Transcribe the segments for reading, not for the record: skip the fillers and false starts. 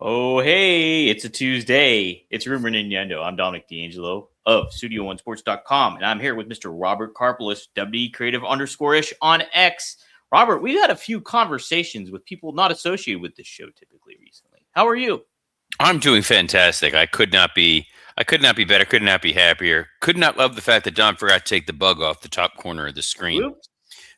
Oh, hey, it's a Tuesday. It's Rumor and Innuendo. I'm Dominic D'Angelo of Studio1Sports.com, and I'm here with Mr. Robert Karpelis, WD Creative _ish on X. Robert, we've had a few conversations with people not associated with this show typically recently. How are you? I'm doing fantastic. I could not be better, could not be happier. Could not love the fact that Don forgot to take the bug off the top corner of the screen. Whoop.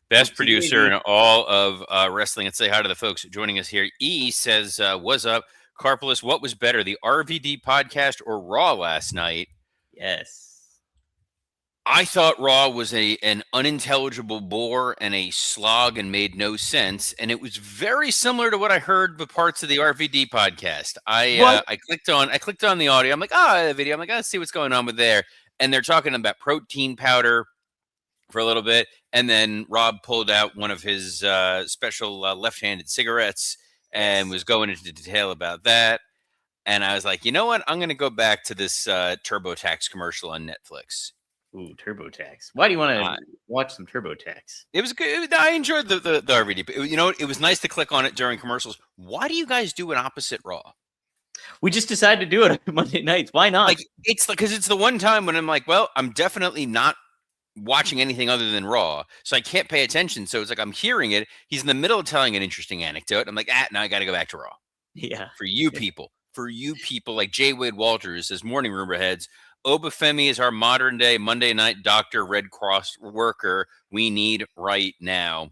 Best Whoopsie producer daisy. in all of wrestling. And say hi to the folks joining us here. E says, "What's up, Karpelis? What was better, the RVD podcast or Raw last night?" Yes. I thought Raw was an unintelligible bore and a slog and made no sense, and it was very similar to what I heard the parts of the RVD podcast. I clicked on the audio. I'm like, the video. I'm like, let's see what's going on with there. And they're talking about protein powder for a little bit, and then Rob pulled out one of his special left-handed cigarettes and was going into detail about that. And I was like, you know what? I'm going to go back to this TurboTax commercial on Netflix. Ooh, TurboTax. Why do you want to watch some TurboTax? It was good. I enjoyed the RVD. You know, it was nice to click on it during commercials. Why do you guys do an opposite Raw? We just decided to do it on Monday nights. Why not? Like, it's because it's the one time when I'm like, well, I'm definitely not watching anything other than Raw, so I can't pay attention. So it's like I'm hearing it. He's in the middle of telling an interesting anecdote. I'm like, now I got to go back to Raw. Yeah. For you people like J. Wade Walters says, morning rumor heads. Oba Femi is our modern day Monday night doctor, Red Cross worker we need right now.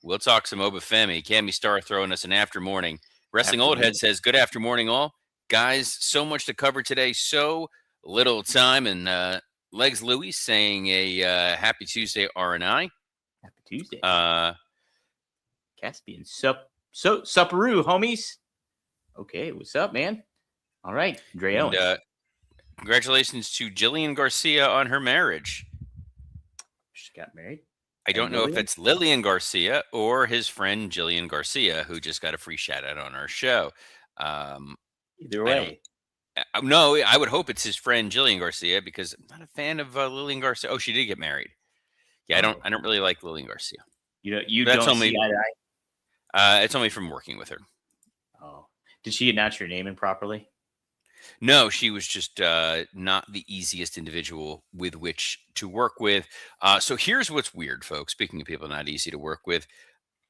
We'll talk some Oba Femi. Cammy Star throwing us an after morning. Wrestling Old Head says, good after morning all. Guys, so much to cover today. So little time. And Legs Louie saying a happy Tuesday, R&I. Happy Tuesday. Caspian. Supperoo, homies. Okay, what's up, man? All right, Dre Owens. Congratulations to Jillian Garcia on her marriage. She got married. I don't know if it's Lillian Garcia or his friend Jillian Garcia, who just got a free shout out on our show. Either way. No, I would hope it's his friend Jillian Garcia, because I'm not a fan of Lillian Garcia. Oh, she did get married. Yeah, I don't really like Lillian Garcia. That's don't see eye to eye? It's only from working with her. Oh. Did she announce your name improperly? No, she was just not the easiest individual with which to work with. So here's what's weird, folks. Speaking of people not easy to work with,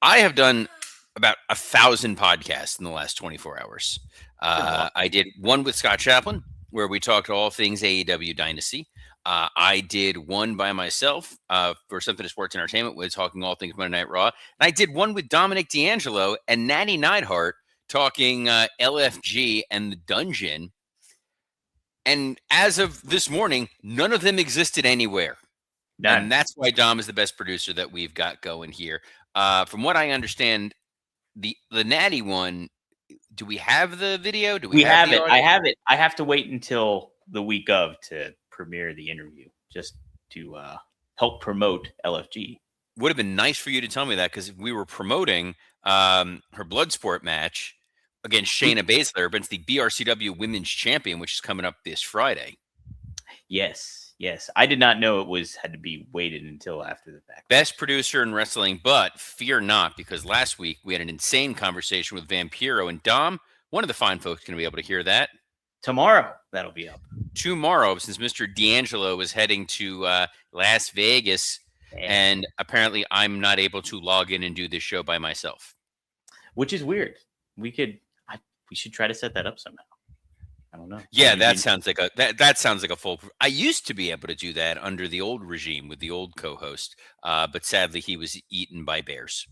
I have done about 1,000 podcasts in the last 24 hours. I did one with Scott Chaplin, where we talked all things AEW Dynasty. I did one by myself for Something to Sports Entertainment, with talking all things Monday Night Raw. And I did one with Dominic D'Angelo and Natty Neidhart, talking LFG and the Dungeon. And as of this morning, none of them existed anywhere. None. And that's why Dom is the best producer that we've got going here. From what I understand, the Natty one, do we have the video? Do we have it? I have it. I have to wait until the week of to premiere the interview, just to help promote LFG. Would have been nice for you to tell me that, because we were promoting her Bloodsport match against Shayna Baszler against the BRCW Women's Champion, which is coming up this Friday. Yes. I did not know it had to be waited until after the fact. Best producer in wrestling, but fear not, because last week we had an insane conversation with Vampiro, and Dom, one of the fine folks, going to be able to hear that. Tomorrow, that'll be up. Tomorrow, since Mr. D'Angelo is heading to Las Vegas, and apparently I'm not able to log in and do this show by myself. Which is weird. We should try to set that up somehow. I don't know. Yeah, that sounds like a full. I used to be able to do that under the old regime with the old co-host, but sadly he was eaten by bears.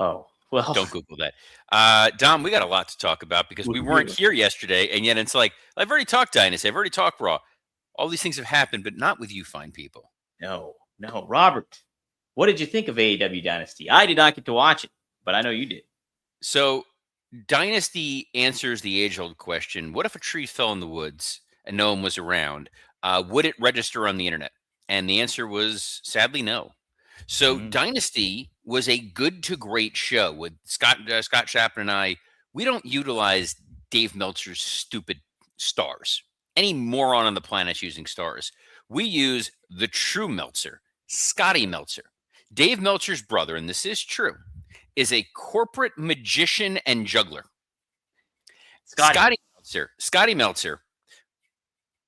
Oh, well. Don't Google that. Dom, we got a lot to talk about, because we weren't here yesterday, and yet it's like, I've already talked Dynasty, I've already talked Raw. All these things have happened, but not with you fine people. No. Robert, what did you think of AEW Dynasty? I did not get to watch it, but I know you did. So Dynasty answers the age-old question, what if a tree fell in the woods and no one was around? Would it register on the internet? And the answer was sadly no. So Dynasty was a good to great show with Scott Chaplin and I. We don't utilize Dave Meltzer's stupid stars. Any moron on the planet's using stars. We use the true Meltzer, Scotty Meltzer. Dave Meltzer's brother, and this is true, is a corporate magician and juggler. Scotty. Scotty Meltzer.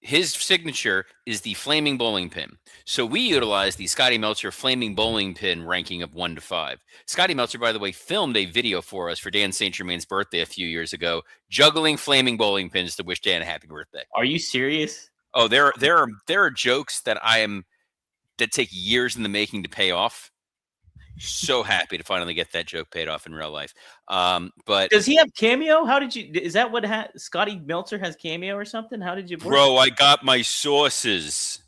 His signature is the flaming bowling pin. So we utilize the Scotty Meltzer flaming bowling pin ranking of 1 to 5. Scotty Meltzer, by the way, filmed a video for us for Dan St. Germain's birthday a few years ago, juggling flaming bowling pins to wish Dan a happy birthday. Are you serious? Oh, there are jokes that take years in the making to pay off. So happy to finally get that joke paid off in real life. But does he have Cameo? How did you? Is that what Scotty Meltzer has Cameo or something? How did you? Bro, I got my sources.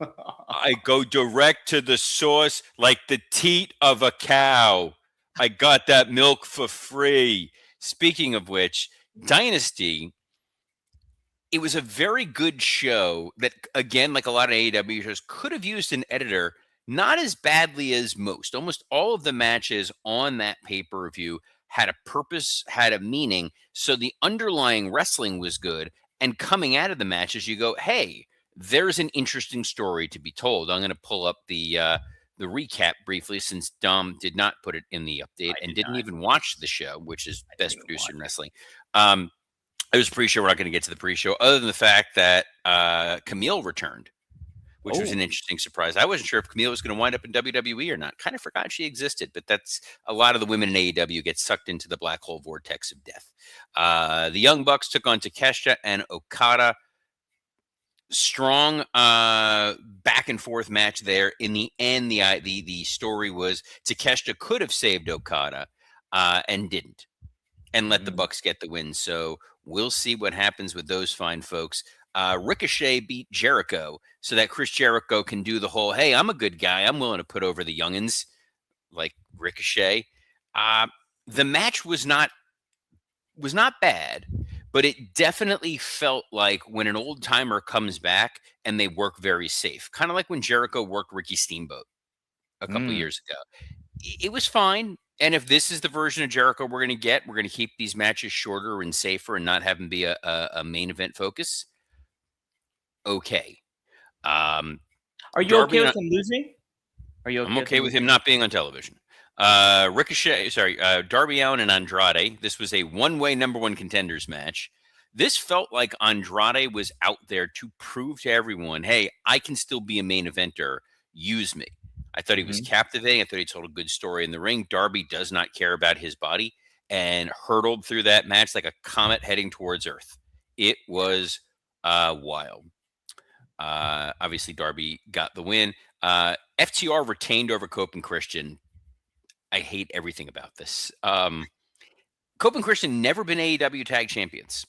I go direct to the source like the teat of a cow. I got that milk for free. Speaking of which, Dynasty, it was a very good show that, again, like a lot of AEW shows, could have used an editor not as badly as most. Almost all of the matches on that pay-per-view had a purpose, had a meaning. So the underlying wrestling was good. And coming out of the matches, you go, hey, there's an interesting story to be told. I'm going to pull up the recap briefly, since Dom did not put it in the update and didn't even watch the show, which is best producer in wrestling. It was pre-show. We're not going to get to the pre-show, other than the fact that Camille returned, which was an interesting surprise. I wasn't sure if Camille was going to wind up in WWE or not. Kind of forgot she existed, but that's a lot of the women in AEW get sucked into the black hole vortex of death. The Young Bucks took on Takeshita and Okada. Strong back and forth match there. In the end, the story was Takeshita could have saved Okada and didn't, and let the Bucks get the win. So we'll see what happens with those fine folks. Ricochet beat Jericho so that Chris Jericho can do the whole, hey, I'm a good guy, I'm willing to put over the youngins, like Ricochet. The match was not bad, but it definitely felt like when an old timer comes back and they work very safe, kind of like when Jericho worked Ricky Steamboat a couple years ago. It was fine. And if this is the version of Jericho we're going to keep these matches shorter and safer and not have them be a main event focus. Okay. Are you okay with him losing? I'm okay with him not being on television. Darby Allin and Andrade. This was a one-way number one contenders match. This felt like Andrade was out there to prove to everyone, hey, I can still be a main eventer. Use me. I thought he was captivating. I thought he told a good story in the ring. Darby does not care about his body and hurtled through that match like a comet heading towards Earth. It was wild. Obviously, Darby got the win. FTR retained over Cope and Christian. I hate everything about this. Cope and Christian never been AEW tag champions.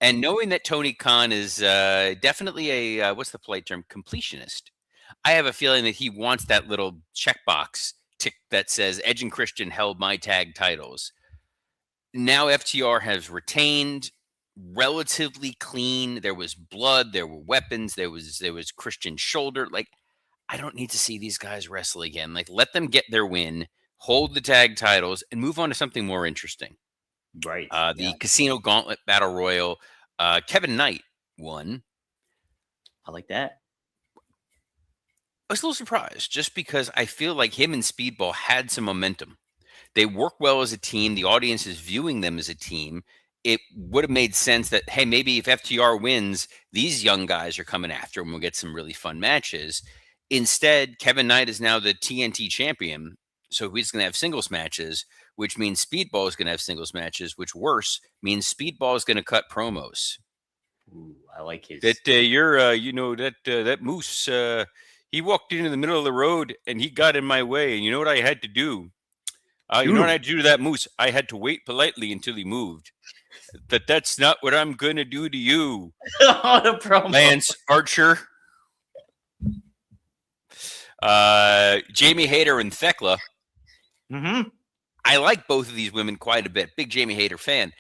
And knowing that Tony Khan is definitely a, what's the polite term, completionist, I have a feeling that he wants that little checkbox tick that says Edge and Christian held my tag titles. Now FTR has retained, relatively clean. There was blood, there were weapons, there was Christian's shoulder. Like, I don't need to see these guys wrestle again. Like, let them get their win, hold the tag titles, and move on to something more interesting. Right. The Casino Gauntlet Battle Royal. Kevin Knight won. I like that. I was a little surprised just because I feel like him and Speedball had some momentum. They work well as a team. The audience is viewing them as a team. It would have made sense that, hey, maybe if FTR wins, these young guys are coming after him. We'll get some really fun matches. Instead, Kevin Knight is now the TNT champion. So he's going to have singles matches, which means Speedball is going to have singles matches, which worse means Speedball is going to cut promos. Ooh, I like his. That that Moose, he walked into the middle of the road and he got in my way. And you know what I had to do? You know what I had to do to that Moose? I had to wait politely until he moved. That's not what I'm going to do to you. The promo. Lance Archer. Jamie Hayter and Thekla. I like both of these women quite a bit. Big Jamie Hayter fan.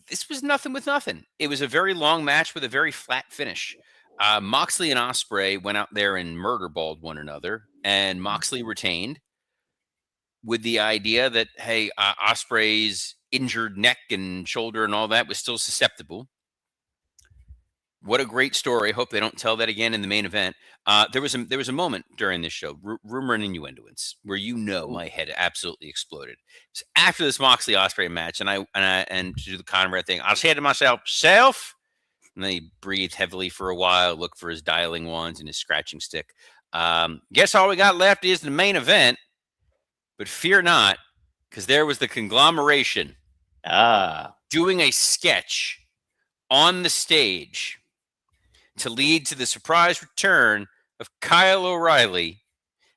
This was nothing with nothing. It was a very long match with a very flat finish. Moxley and Ospreay went out there and murderballed one another, and Moxley retained with the idea that, hey, Ospreay's injured neck and shoulder and all that was still susceptible. What a great story. I hope they don't tell that again in the main event. There was a moment during this show, rumor and innuendoes, where Ooh. my head absolutely exploded. So after this Moxley Ospreay match, and to do the Conrad thing, I said to myself, "Self," and then he breathed heavily for a while, looked for his dialing wands and his scratching stick. Guess all we got left is the main event, but fear not, because there was the conglomeration doing a sketch on the stage to lead to the surprise return of Kyle O'Reilly.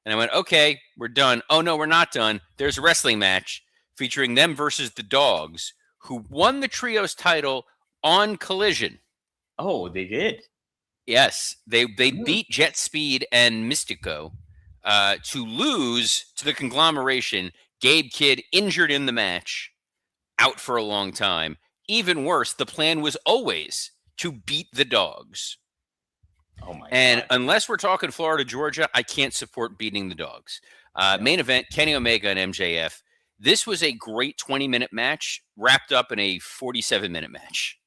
And I went, okay, we're done. Oh, no, we're not done. There's a wrestling match featuring them versus the Dogs, who won the Trios title on Collision. Oh, they did? Yes, they beat Jet Speed and Mystico to lose to the conglomeration. Gabe Kidd injured in the match, out for a long time. Even worse, the plan was always to beat the Dogs. Oh my And God. unless we're talking Florida, Georgia, I can't support beating the Dogs. Main event, Kenny Omega and MJF. This was a great 20-minute match wrapped up in a 47-minute match.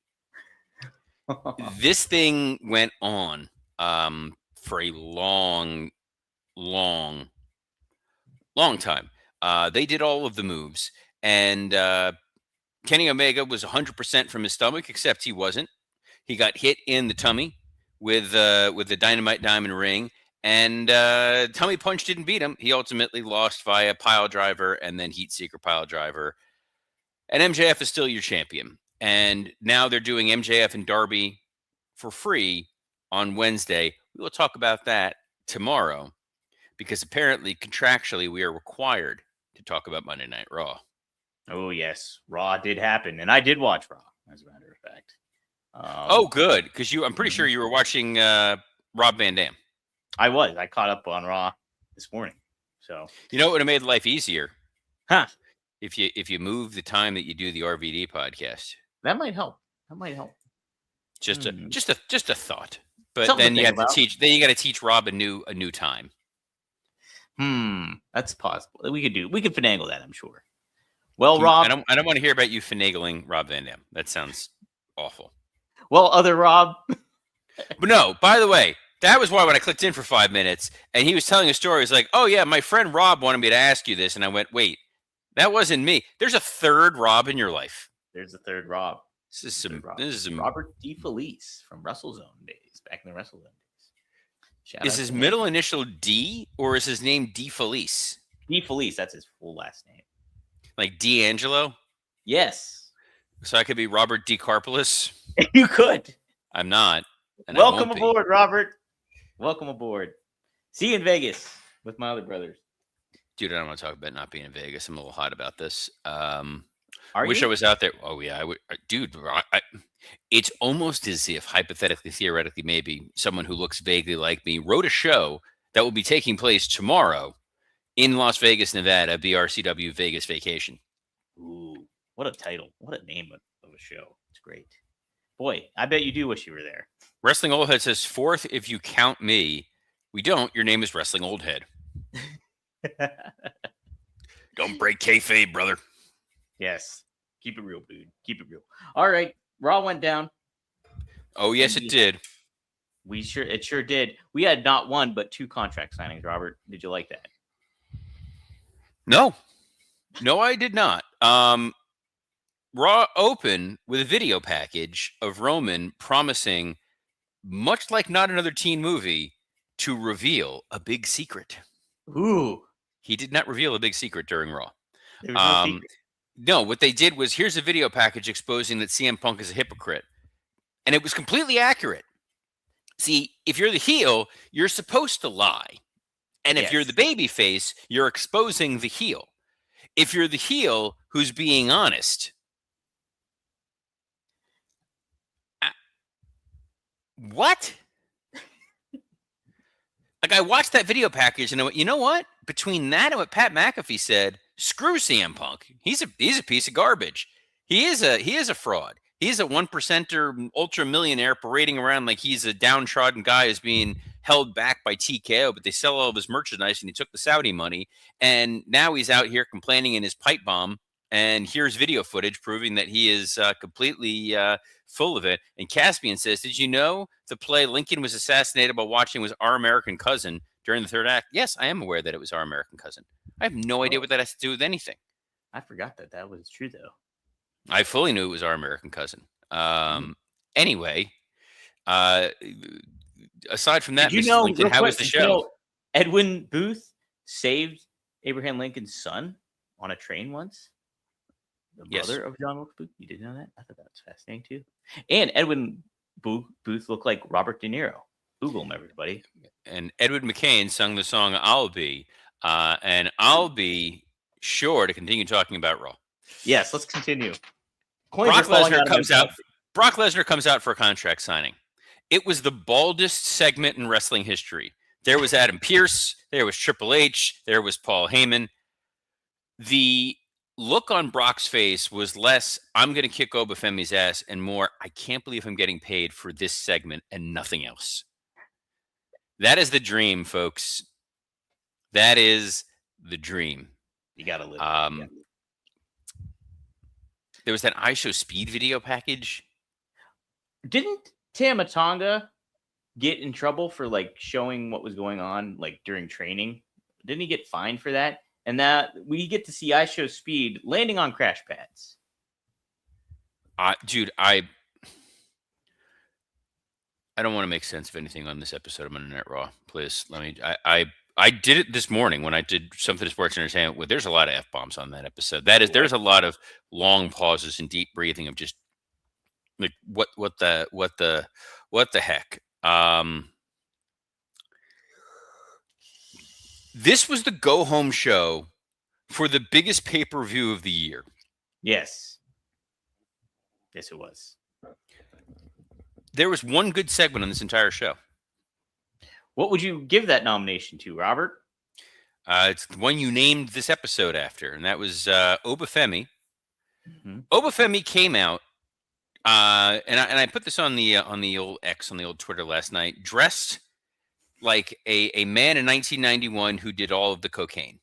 This thing went on for a long time. They did all of the moves, and Kenny Omega was 100% from his stomach, except he wasn't. He got hit in the tummy with the Dynamite Diamond ring, and tummy punch didn't beat him. He ultimately lost via pile driver and then heat seeker pile driver. And MJF is still your champion. And now they're doing MJF and Darby for free on Wednesday. We will talk about that tomorrow, because apparently contractually we are required to talk about Monday Night Raw. Oh yes, Raw did happen, and I did watch Raw, as a matter of fact. Oh, good, because I'm pretty sure you were watching Rob Van Dam. I caught up on Raw this morning. So you know what would have made life easier? Huh? If you move the time that you do the RVD podcast, that might help. Just a thought. But Something then to you have think to teach. Then you got to teach Rob a new time. That's possible. We could finagle that, I'm sure. Well, Rob, I don't want to hear about you finagling Rob Van Dam. That sounds awful. Well, other Rob. But no, by the way, that was why when I clicked in for 5 minutes and he was telling a story, he's like, "Oh yeah, my friend Rob wanted me to ask you this," and I went, "Wait, that wasn't me. There's a third Rob in your life." There's a third Rob. This is some Robert DeFelice from WrestleZone days, back in the WrestleZone days. Is his middle initial D, or is his name DeFelice? DeFelice, that's his full last name. Like D'Angelo? Yes. So I could be Robert DeCarpolis? You could. I'm not. And welcome aboard, Robert. Welcome aboard. See you in Vegas with my other brothers. Dude, I don't want to talk about not being in Vegas. I'm a little hot about this. I wish I was out there. Oh, yeah. Dude, it's almost as if, hypothetically, theoretically, maybe someone who looks vaguely like me wrote a show that will be taking place tomorrow in Las Vegas, Nevada, BRCW Vegas Vacation. Ooh, what a title. What a name of a show. It's great. Boy, I bet you do wish you were there. Wrestling Old Head says, fourth if you count me. We don't. Your name is Wrestling Old Head. Don't break kayfabe, brother. Yes. Keep it real, dude. Keep it real. All right. Raw went down. Oh, yes, it did. It sure did. We had not one, but two contract signings, Robert. Did you like that? No, I did not. Raw opened with a video package of Roman promising, much like Not Another Teen Movie, to reveal a big secret. Ooh. He did not reveal a big secret during Raw. There was no secret. No, what they did was, here's a video package exposing that CM Punk is a hypocrite. And it was completely accurate. See, if you're the heel, you're supposed to lie. And if you're the baby face, you're exposing the heel. If you're the heel who's being honest, what? Like, I watched that video package and I went, you know what? Between that and what Pat McAfee said, screw CM Punk. He's a piece of garbage. He is a fraud. He's a 1%er ultra millionaire parading around like he's a downtrodden guy who's being held back by TKO, but they sell all of his merchandise and he took the Saudi money. And now he's out here complaining in his pipe bomb And here's video footage proving that he is completely full of it. And Caspian says, did you know the play Lincoln was assassinated while watching was Our American Cousin during the third act? Yes, I am aware that it was Our American Cousin. I have no idea what that has to do with anything. I forgot that was true, though. I fully knew it was Our American Cousin. Anyway, aside from that, Did you Mrs. know, Lincoln, how was the show? Edwin Booth saved Abraham Lincoln's son on a train once? The brother of John Wilkes Booth? You didn't know that? I thought that was fascinating, too. And Edwin Booth looked like Robert De Niro. Google him, everybody. And Edward McCain sung the song I'll Be, and I'll be sure to continue talking about Raw. Yes, let's continue. Brock Lesnar comes out. Brock Lesnar comes out for a contract signing. It was the baldest segment in wrestling history. There was Adam Pearce. There was Triple H. There was Paul Heyman. The look on Brock's face was less, I'm going to kick Oba Femi's ass, and more, I can't believe I'm getting paid for this segment and nothing else. That is the dream, folks. That is the dream. You got to live. There was that IShowSpeed video package. Didn't Tama Tonga get in trouble for like showing what was going on like during training? Didn't he get fined for that? And that we get to see IShowSpeed landing on crash pads. Dude, I don't want to make sense of anything on this episode of Monday Night Raw. Please let me. I did it this morning when I did something to sports entertainment. With there's a lot of F-bombs on that episode. There's a lot of long pauses and deep breathing of just like what the heck. This was the go home show for the biggest pay-per-view of the year. Yes, it was. There was one good segment on this entire show. What would you give that nomination to, Robert? It's the one you named this episode after, and that was Oba Femi. Mm-hmm. Oba Femi came out, and I put this on the old X, on the old Twitter last night, dressed like a man in 1991 who did all of the cocaine.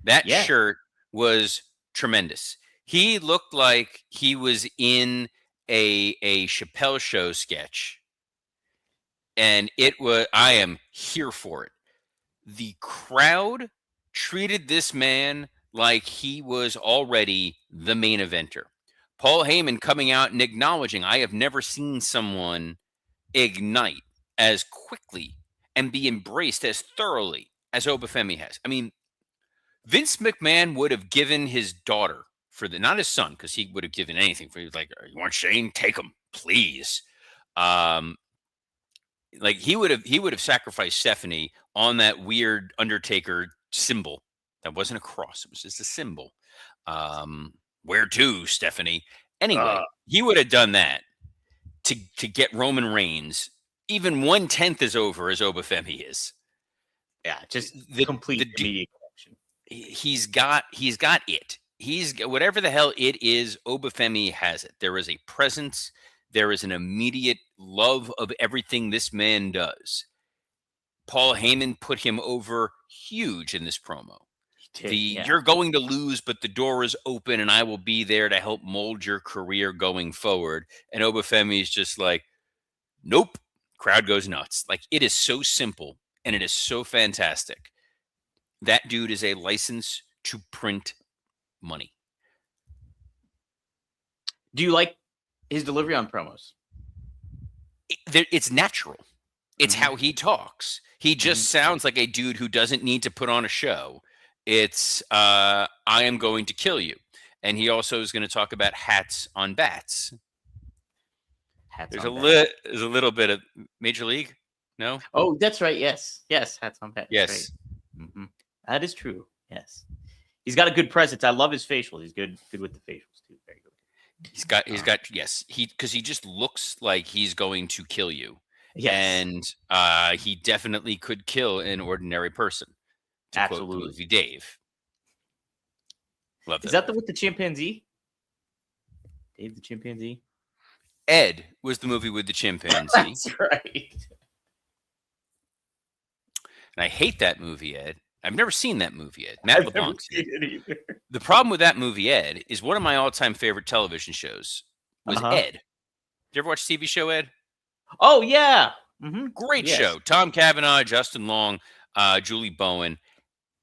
That shirt was tremendous. He looked like he was in a Chappelle Show sketch. And I am here for it. The crowd treated this man like he was already the main eventer. Paul Heyman coming out and acknowledging, I have never seen someone ignite as quickly and be embraced as thoroughly as Oba Femi has. I mean, Vince McMahon would have given his daughter not his son, because he would have given anything for. He was like, you want Shane? Take him, please. Like he would have sacrificed Stephanie on that weird Undertaker symbol. That wasn't a cross. It was just a symbol. Where to, Stephanie? Anyway, he would have done that to get Roman Reigns even 1/10 as over as Oba Femi is. Yeah, just the complete media connection. He's got it. He's whatever the hell it is. Oba Femi has it. There is a presence. There is an immediate love of everything this man does. Paul Heyman put him over huge in this promo. You're going to lose, but the door is open, and I will be there to help mold your career going forward. And Oba Femi is just like, nope. Crowd goes nuts. Like, it is so simple, and it is so fantastic. That dude is a license to print money. Do you like his delivery on promos? It's natural. It's how he talks. He just sounds like a dude who doesn't need to put on a show. It's, I am going to kill you. And he also is going to talk about hats on bats. There's a little bit of Major League. No? Oh, that's right. Yes. Hats on bats. Yes. Right. Mm-hmm. That is true. Yes. He's got a good presence. I love his facials. He's good with the facials too. Very good. Because he just looks like he's going to kill you. Yes. And he definitely could kill an ordinary person. Absolutely. Quote movie Dave. Love that. Is that with the chimpanzee? Dave the chimpanzee? Ed was the movie with the chimpanzee. That's right. And I hate that movie, Ed. I've never seen that movie, Ed. Matt I've never LeBlanc's in seen it. it either. The problem with that movie, Ed, is one of my all-time favorite television shows was Uh-huh. Ed. Did you ever watch the TV show Ed? Oh yeah. Great Yes. show. Tom Cavanaugh, Justin Long, Julie Bowen.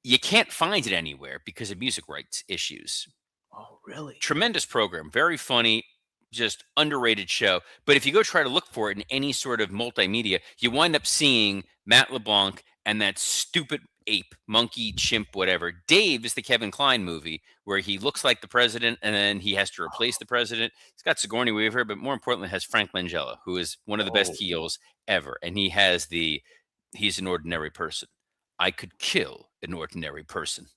You can't find it anywhere because of music rights issues. Oh really? Tremendous program, very funny, just underrated show. But if you go try to look for it in any sort of multimedia, you wind up seeing Matt LeBlanc and that stupid ape, monkey, chimp, whatever. Dave is the Kevin Kline movie where he looks like the president and then he has to replace the president. It's got Sigourney Weaver, but more importantly, has Frank Langella, who is one of the best heels ever. And he's an ordinary person. I could kill an ordinary person.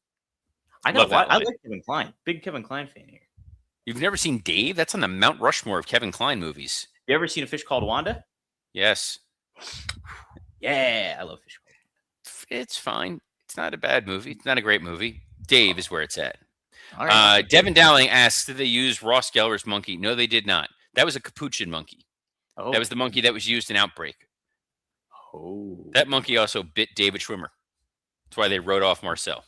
I know. Love that I line. like Kevin Kline. Big Kevin Kline fan here. You've never seen Dave? That's on the Mount Rushmore of Kevin Kline movies. You ever seen A Fish Called Wanda? Yes. Yeah, I love Fish Called Wanda. It's fine. It's not a bad movie. It's not a great movie. Dave is where it's at. All right. Devin Dowling asks, did they use Ross Geller's monkey? No, they did not. That was a capuchin monkey. Oh. That was the monkey that was used in Outbreak. Oh. That monkey also bit David Schwimmer. That's why they wrote off Marcel.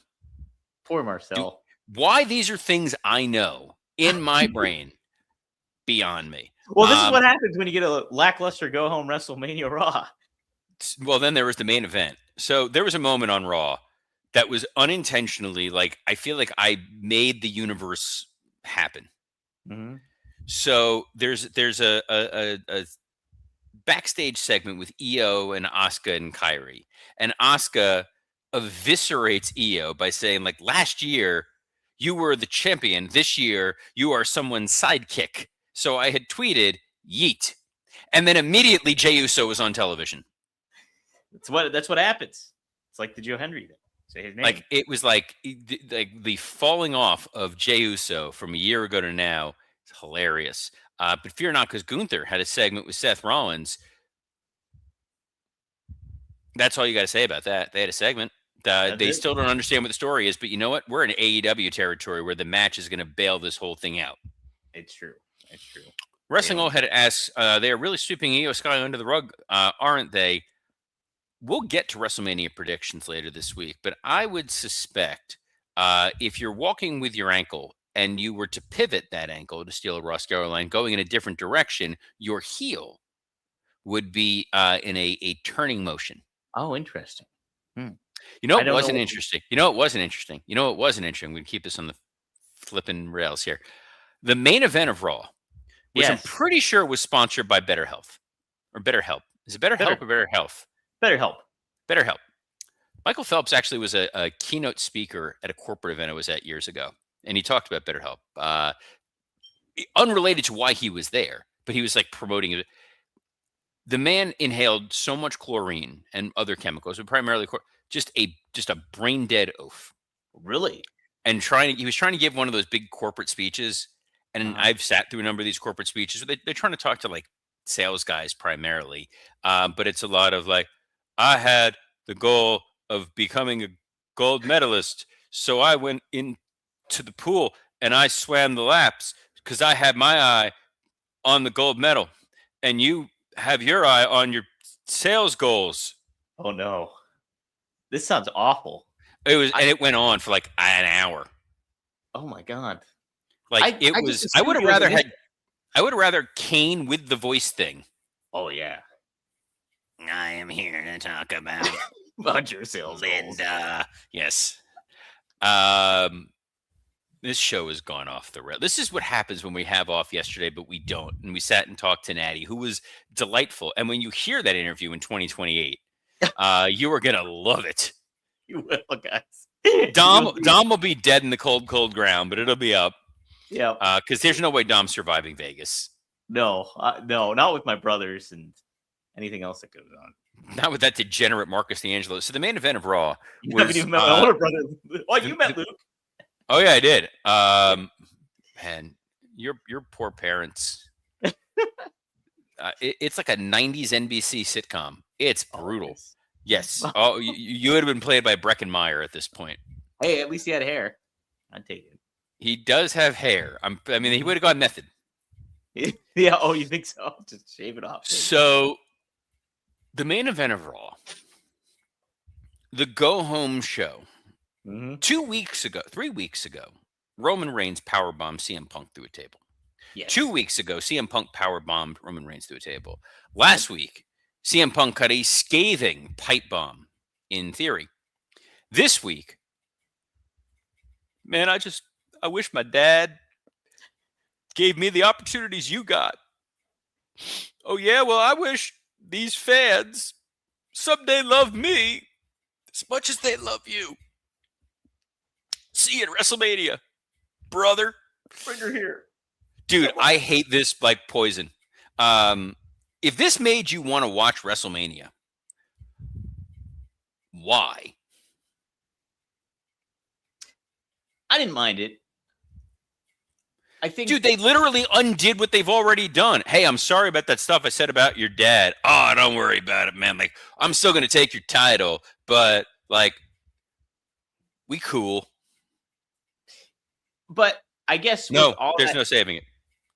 Poor Marcel. Why these are things I know in my brain, beyond me. Well, this is what happens when you get a lackluster go-home WrestleMania Raw. Well, then there was the main event. So there was a moment on Raw that was unintentionally, like, I feel like I made the universe happen. Mm-hmm. So there's a backstage segment with Io and Asuka and Kyrie, and Asuka eviscerates Io by saying, like, last year you were the champion, this year you are someone's sidekick. So I had tweeted yeet, and then immediately Jey Uso was on television. That's what happens. It's like the Joe Henry thing. Say his name. Like, it was like the falling off of Jey Uso from a year ago to now. It's hilarious. But fear not, because Gunther had a segment with Seth Rollins. That's all you got to say about that. They had a segment. They still don't understand what the story is, but you know what? We're in AEW territory where the match is going to bail this whole thing out. It's true. It's true. Wrestling All Head asks, they are really sweeping Io Sky under the rug, aren't they? We'll get to WrestleMania predictions later this week, but I would suspect if you're walking with your ankle and you were to pivot that ankle, to steal a Ross Geller line, going in a different direction, your heel would be in a turning motion. Oh, interesting. You know, it wasn't interesting. You know, it wasn't interesting. You know, it wasn't interesting. We keep this on the flipping rails here. The main event of Raw, which I'm pretty sure was sponsored by Better Health or Better Help. Is it Better Help or Better Health? Better Help. Better Help. Michael Phelps actually was a keynote speaker at a corporate event I was at years ago, and he talked about Better Help. Unrelated to why he was there, but he was like promoting it. The man inhaled so much chlorine and other chemicals, but primarily just a brain dead oaf. Really? And he was trying to give one of those big corporate speeches. And I've sat through a number of these corporate speeches where they're trying to talk to like sales guys primarily. But it's a lot of like, I had the goal of becoming a gold medalist. So I went into the pool and I swam the laps because I had my eye on the gold medal. And you have your eye on your sales goals. Oh no. This sounds awful. And it went on for like an hour. Oh my God. Like I would have rather Kane with the voice thing. Oh yeah. I am here to talk about your sales Linda. Yes. This show has gone off the rail. This is what happens when we have off yesterday, but we don't. And we sat and talked to Natty, who was delightful. And when you hear that interview in 2028, you are gonna love it. You will, guys. Dom will be dead in the cold ground, but it'll be up. Yeah. Because there's no way Dom's surviving Vegas. No, not with my brothers and anything else that goes on. Not with that degenerate Marcus D'Angelo. So the main event of Raw was. You haven't even met my older brother. Oh, you met Luke. Oh yeah, I did. Man, your poor parents. It's like a 90s NBC sitcom. It's brutal. Yes. Oh, you would have been played by Breckenmeyer at this point. Hey, at least he had hair. I'd take it. He does have hair. I mean, he would have gone method. Yeah. Oh, you think so? Just shave it off. So, the main event of Raw, the go-home show, Mm-hmm. 3 weeks ago, Roman Reigns powerbombed CM Punk through a table. Yes. 2 weeks ago, CM Punk powerbombed Roman Reigns through a table. Last week, CM Punk cut a scathing pipe bomb in Theory. This week, man, I wish my dad gave me the opportunities you got. Oh, yeah, well, I wish these fans someday love me as much as they love you. See you at WrestleMania, brother. Bring her here. Dude, I hate this like poison. If this made you want to watch WrestleMania, why? I didn't mind it. I think, dude, they literally undid what they've already done. Hey, I'm sorry about that stuff I said about your dad. Oh, don't worry about it, man. Like, I'm still gonna take your title, but like, we cool. But I guess no, there's no saving it.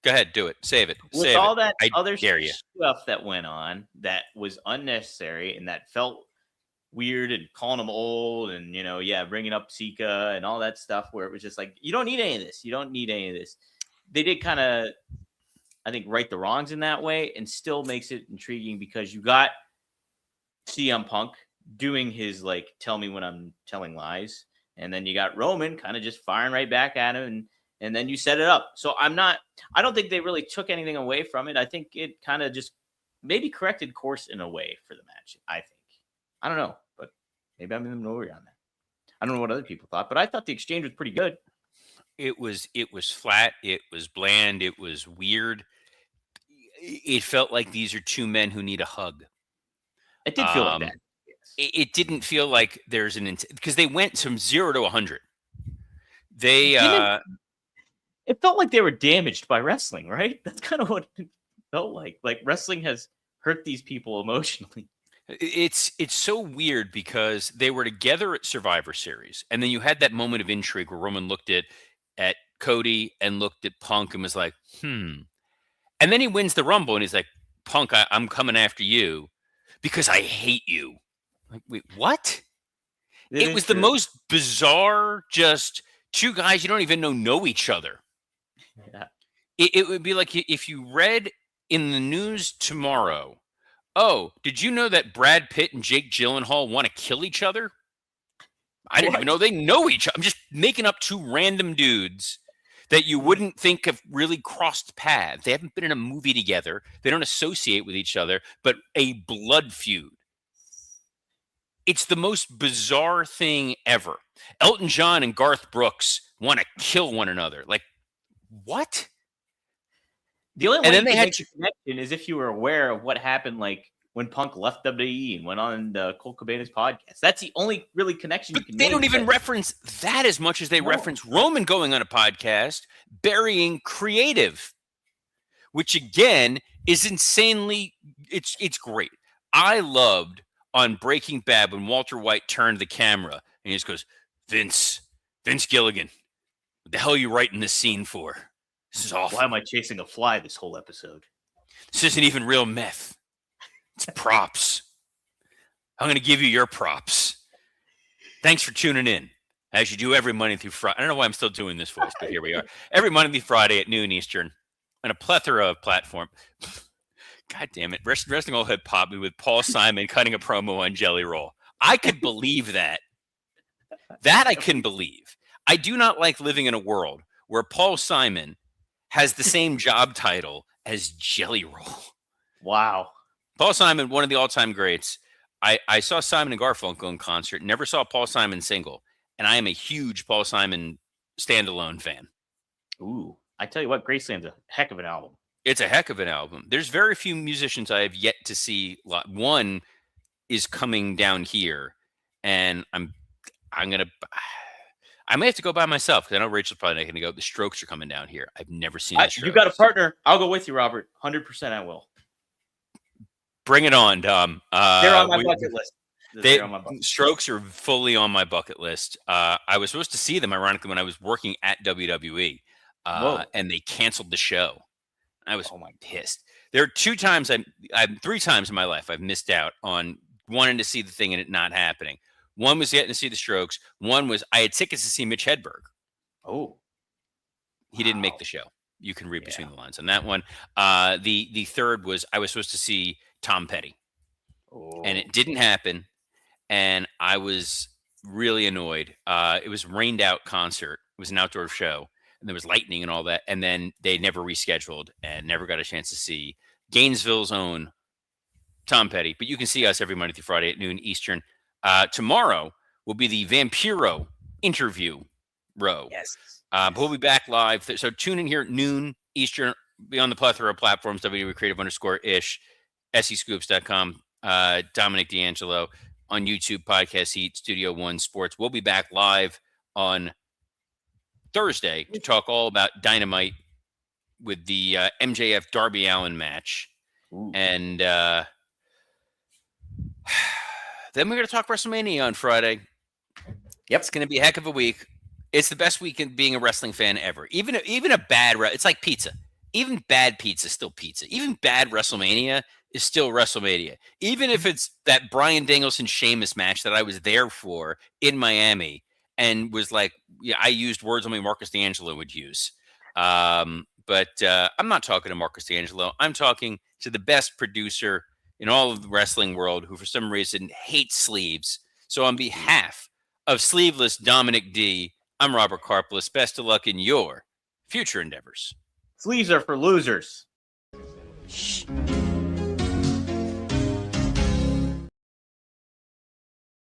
Go ahead, do it. Save it. With Save all it. that I other dare you. stuff that went on that was unnecessary and that felt weird, and calling him old, and bringing up Sika and all that stuff, where it was just like, you don't need any of this. You don't need any of this. They did kind of, I think, right the wrongs in that way, and still makes it intriguing because you got CM Punk doing his like, tell me when I'm telling lies, and then you got Roman kind of just firing right back at him, and then you set it up. So I don't think they really took anything away from it. I think it kind of just maybe corrected course in a way for the match. I think. I don't know, but maybe I'm in the minority on that. I don't know what other people thought, but I thought the exchange was pretty good. It was flat. It was bland. It was weird. It felt like these are two men who need a hug. It did feel like that. Yes. It didn't feel like there's because they went from 0 to 100. It felt like they were damaged by wrestling, right? That's kind of what it felt like. Like wrestling has hurt these people emotionally. It's so weird because they were together at Survivor Series, and then you had that moment of intrigue where Roman looked at Cody and looked at Punk and was like, and then he wins the Rumble and he's like, Punk, I'm coming after you because I hate you. Like, wait, what? It was the most bizarre, just two guys you don't even know each other. Yeah. It would be like if you read in the news tomorrow, oh, did you know that Brad Pitt and Jake Gyllenhaal want to kill each other? I didn't even know they know each other. I'm just making up two random dudes that you wouldn't think have really crossed paths. They haven't been in a movie together. They don't associate with each other, but a blood feud. It's the most bizarre thing ever. Elton John and Garth Brooks want to kill one another. Like, what? The only way you can make a connection is if you were aware of what happened, like when Punk left WWE and went on Colt Cabana's podcast. That's the only really connection you can make. They don't even reference that as much as they reference Roman going on a podcast, burying Creative, which again is insanely, it's great. I loved on Breaking Bad when Walter White turned the camera and he just goes, Vince Gilligan, what the hell are you writing this scene for? This is awful. Why am I chasing a fly this whole episode? This isn't even real meth. It's props. I'm going to give you your props. Thanks for tuning in, as you do every Monday through Friday. I don't know why I'm still doing this voice, but here we are. Every Monday through Friday at noon Eastern on a plethora of platform. God damn it. Wrestling Old Head popped me with Paul Simon cutting a promo on Jelly Roll. I could believe that. That I can believe. I do not like living in a world where Paul Simon has the same job title as Jelly Roll. Wow. Paul Simon, one of the all-time greats. I saw Simon and Garfunkel in concert, never saw Paul Simon single, and I am a huge Paul Simon standalone fan. Ooh, I tell you what, Graceland's a heck of an album. It's a heck of an album. There's very few musicians I have yet to see. One is coming down here, and I may have to go by myself because I know Rachel's probably not going to go. The Strokes are coming down here. I've never seen the Strokes. You got a partner. I'll go with you, Robert. 100% I will. Bring it on, Dom. They're on my bucket list. Strokes are fully on my bucket list. I was supposed to see them, ironically, when I was working at WWE, and they canceled the show. I was pissed. There are 3 times in my life I've missed out on wanting to see the thing and it not happening. One was getting to see the Strokes. One was I had tickets to see Mitch Hedberg. Oh, He didn't make wow. the show. You can read between Yeah. the lines on that one. The third was I was supposed to see Tom Petty, and Oh, it didn't happen. And I was really annoyed. It was a rained out concert. It was an outdoor show, and there was lightning and all that. And then they never rescheduled and never got a chance to see Gainesville's own Tom Petty. But you can see us every Monday through Friday at noon Eastern. Tomorrow will be the Vampiro interview row. yes. But we'll be back live. So tune in here at noon Eastern. Be on the plethora of platforms, WWCreative_ish, SEScoops.com, Dominic D'Angelo on YouTube, Podcast Heat, Studio One Sports. We'll be back live on Thursday to talk all about Dynamite with the MJF Darby Allin match. Ooh. And then we're going to talk WrestleMania on Friday. Yep. It's going to be a heck of a week. It's the best week in being a wrestling fan ever. Even a bad, it's like pizza. Even bad pizza is still pizza. Even bad WrestleMania is still WrestleMania. Even if it's that Bryan Danielson Sheamus match that I was there for in Miami and was like, yeah, I used words only Marcus D'Angelo would use. But I'm not talking to Marcus D'Angelo. I'm talking to the best producer in all of the wrestling world who for some reason hates sleeves. So on behalf of Sleeveless Dominic D, I'm Robert Karplus. Best of luck in your future endeavors. Sleeves are for losers. Shh.